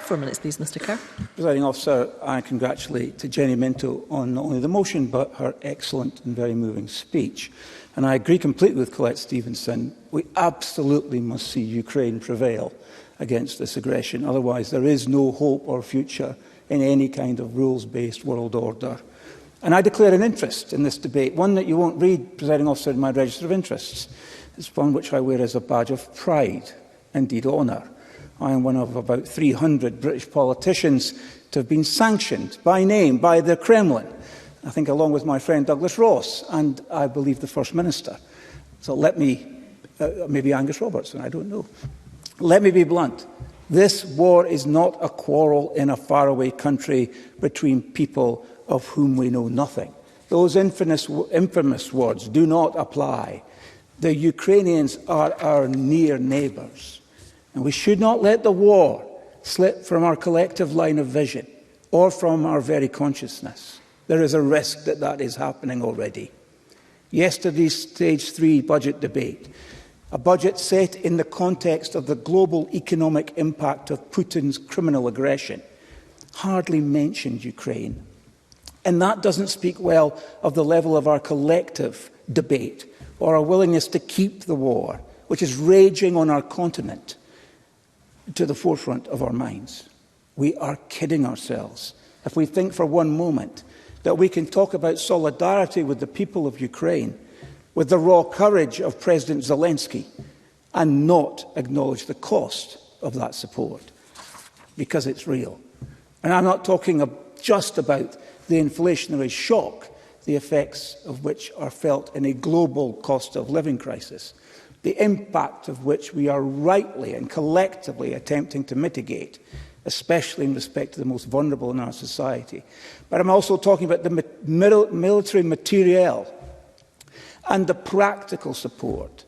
Crown. 4 minutes, please, Mr Kerr. Presiding Officer, I congratulate Jenny Minto on not only the motion but her excellent and very moving speech. And I agree completely with Colette Stevenson. We absolutely must see Ukraine prevail against this aggression. Otherwise, there is no hope or future in any kind of rules-based world order. And I declare an interest in this debate, one that you won't read, Presiding Officer, in my register of interests. It's one which I wear as a badge of pride, indeed honour. I am one of about 300 British politicians to have been sanctioned by name by the Kremlin, I think along with my friend Douglas Ross and I believe the First Minister. So let me, maybe Angus Robertson, I don't know. Let me be blunt. This war is not a quarrel in a faraway country between people of whom we know nothing. Those infamous words do not apply. The Ukrainians are our near neighbours. And we should not let the war slip from our collective line of vision or from our very consciousness. There is a risk that that is happening already. Yesterday's Stage 3 budget debate, a budget set in the context of the global economic impact of Putin's criminal aggression, hardly mentioned Ukraine. And that doesn't speak well of the level of our collective debate or our willingness to keep the war, which is raging on our continent, to the forefront of our minds. We are kidding ourselves if we think for one moment that we can talk about solidarity with the people of Ukraine, with the raw courage of President Zelensky, and not acknowledge the cost of that support, because it's real. And I'm not talking just about the inflationary shock, the effects of which are felt in a global cost of living crisis, the impact of which we are rightly and collectively attempting to mitigate, especially in respect to the most vulnerable in our society. But I'm also talking about the military materiel and the practical support,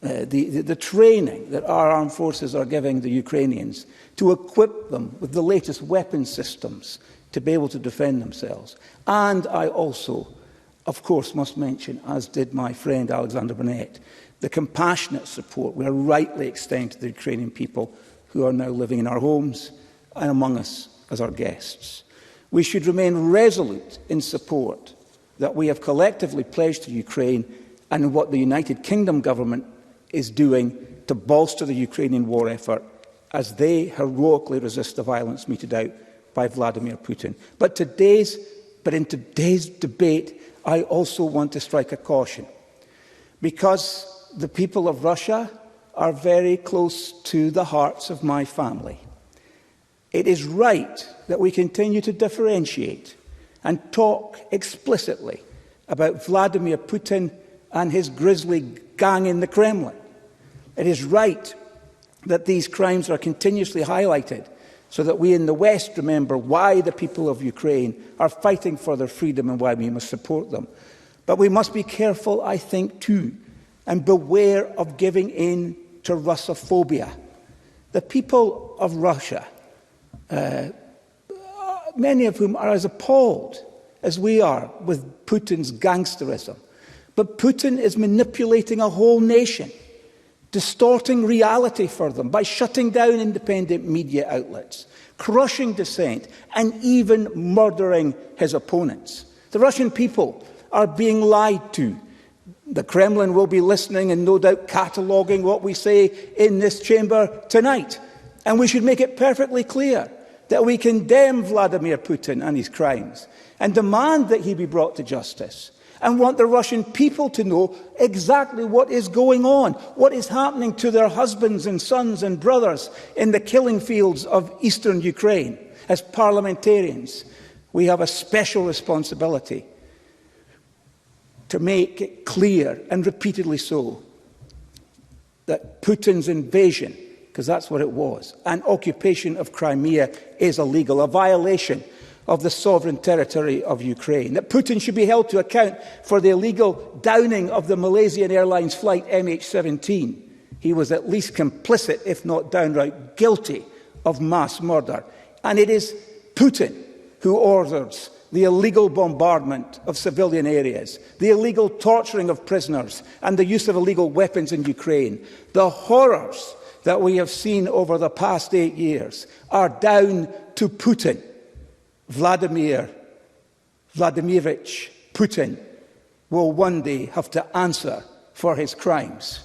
the training that our armed forces are giving the Ukrainians to equip them with the latest weapon systems to be able to defend themselves. And I also, of course, must mention, as did my friend Alexander Burnett, the compassionate support we are rightly extending to the Ukrainian people who are now living in our homes and among us as our guests. We should remain resolute in support that we have collectively pledged to Ukraine and what the United Kingdom government is doing to bolster the Ukrainian war effort as they heroically resist the violence meted out by Vladimir Putin. But in today's debate, I also want to strike a caution, because the people of Russia are very close to the hearts of my family. It is right that we continue to differentiate and talk explicitly about Vladimir Putin and his grisly gang in the Kremlin. It is right that these crimes are continuously highlighted so that we in the West remember why the people of Ukraine are fighting for their freedom and why we must support them. But we must be careful, I think, too, and beware of giving in to Russophobia. The people of Russia, many of whom are as appalled as we are with Putin's gangsterism. But Putin is manipulating a whole nation, distorting reality for them by shutting down independent media outlets, crushing dissent, and even murdering his opponents. The Russian people are being lied to. The Kremlin will be listening and no doubt cataloguing what we say in this chamber tonight. And we should make it perfectly clear that we condemn Vladimir Putin and his crimes and demand that he be brought to justice, and want the Russian people to know exactly what is going on, what is happening to their husbands and sons and brothers in the killing fields of eastern Ukraine. As parliamentarians, we have a special responsibility to make it clear, and repeatedly so, that Putin's invasion, because that's what it was, and occupation of Crimea is illegal, a violation of the sovereign territory of Ukraine, that Putin should be held to account for the illegal downing of the Malaysian Airlines flight MH17. He was at least complicit, if not downright guilty, of mass murder. And it is Putin who orders the illegal bombardment of civilian areas, the illegal torturing of prisoners, and the use of illegal weapons in Ukraine. The horrors that we have seen over the past 8 years are down to Putin. Vladimirovich Putin will one day have to answer for his crimes.